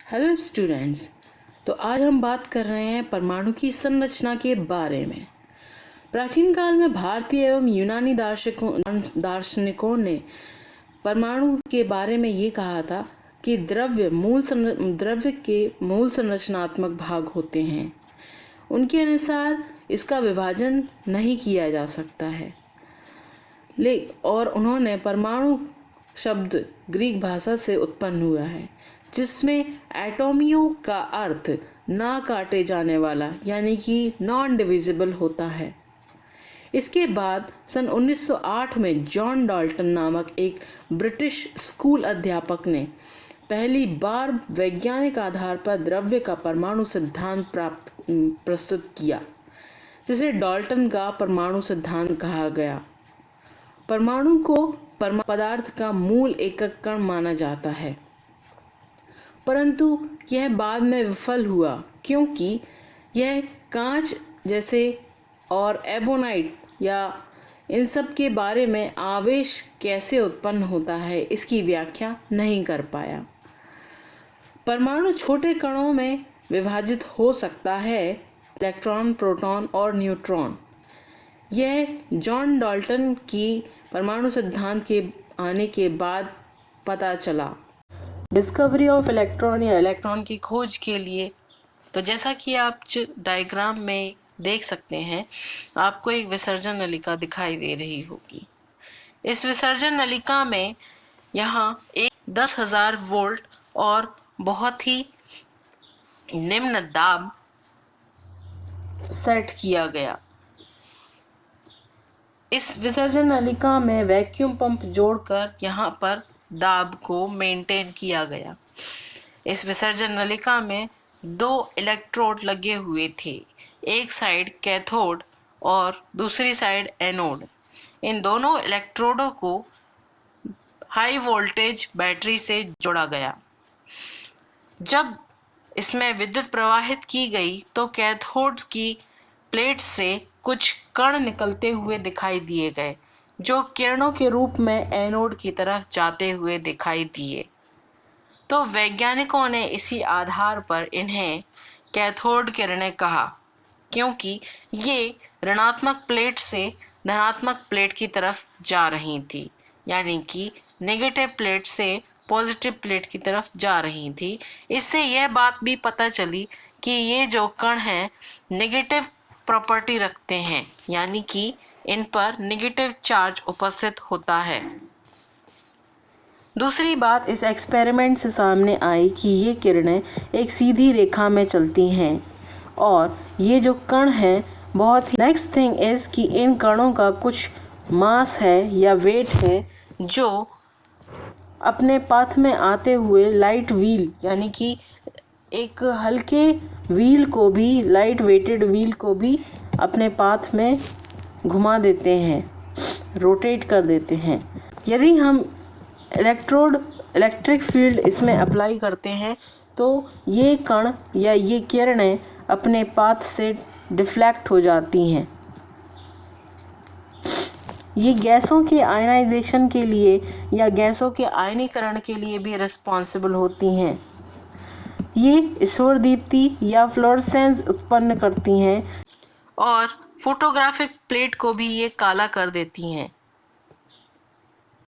Hello students. तो आज हम बात कर रहे हैं परमाणु की संरचना के बारे में। प्राचीन काल में भारतीय एवं यूनानी दार्शनिकों ने परमाणु के बारे में ये कहा था कि द्रव्य के मूल संरचनात्मक भाग होते हैं। उनके अनुसार इसका विभाजन नहीं किया जा सकता है। और उन्होंने परमाणु शब्द ग्रीक भाषा से उत्पन्न हुआ है, जिसमें एटोमियो का अर्थ ना काटे जाने वाला यानी कि नॉन डिविजिबल होता है। इसके बाद सन 1908 में जॉन डाल्टन नामक एक ब्रिटिश स्कूल अध्यापक ने पहली बार वैज्ञानिक आधार पर द्रव्य का परमाणु सिद्धांत प्रस्तुत किया, जिसे डाल्टन का परमाणु सिद्धांत कहा गया। परमाणु को पदार्थ का मूल एकक कण माना जाता है, परंतु यह बाद में विफल हुआ क्योंकि यह कांच जैसे और एबोनाइट या इन सब के बारे में आवेश कैसे उत्पन्न होता है इसकी व्याख्या नहीं कर पाया। परमाणु छोटे कणों में विभाजित हो सकता है, इलेक्ट्रॉन, प्रोटॉन और न्यूट्रॉन। यह जॉन डाल्टन की परमाणु सिद्धांत के आने के बाद पता चला। डिस्कवरी ऑफ इलेक्ट्रॉन या इलेक्ट्रॉन की खोज के लिए, तो जैसा कि आप डायग्राम में देख सकते हैं, आपको एक विसर्जन नलिका दिखाई दे रही होगी। इस विसर्जन नलिका में यहाँ एक 10,000 वोल्ट और बहुत ही निम्न दाब सेट किया गया। इस विसर्जन नलिका में वैक्यूम पंप जोड़कर यहाँ पर दाब को मेंटेन किया गया। इस विसर्जन नलिका में 2 इलेक्ट्रोड लगे हुए थे, एक साइड कैथोड और दूसरी साइड एनोड। इन दोनों इलेक्ट्रोडों को हाई वोल्टेज बैटरी से जोड़ा गया। जब इसमें विद्युत प्रवाहित की गई तो कैथोड की प्लेट से कुछ कण निकलते हुए दिखाई दिए गए, जो किरणों के रूप में एनोड की तरफ जाते हुए दिखाई दिए। तो वैज्ञानिकों ने इसी आधार पर इन्हें कैथोड किरणें कहा, क्योंकि ये ऋणात्मक प्लेट से धनात्मक प्लेट की तरफ जा रही थी, यानी कि नेगेटिव प्लेट से पॉजिटिव प्लेट की तरफ जा रही थी। इससे यह बात भी पता चली कि ये जो कण हैं नेगेटिव प्रॉपर्टी रखते हैं, यानी कि इन पर नेगेटिव चार्ज उपस्थित होता है। दूसरी बात इस एक्सपेरिमेंट से सामने आई कि ये किरणें एक सीधी रेखा में चलती हैं और ये जो कण हैं बहुत ही नेक्स्ट थिंग इज़ कि इन कणों का कुछ मास है या वेट है, जो अपने पाथ में आते हुए लाइट व्हील यानी कि एक हल्के व्हील को भी, लाइट वेटेड व्हील को भी अपने पाथ में घुमा देते हैं, रोटेट कर देते हैं। यदि हम इलेक्ट्रिक फील्ड इसमें अप्लाई करते हैं तो ये कण या ये किरणें अपने पाथ से डिफ्लेक्ट हो जाती हैं। ये गैसों के आयनाइजेशन के लिए या गैसों के आयनीकरण के लिए भी रिस्पॉन्सिबल होती हैं। ये सौरदीप्ति या फ्लोरेसेंस उत्पन्न करती हैं और फोटोग्राफिक प्लेट को भी ये काला कर देती हैं।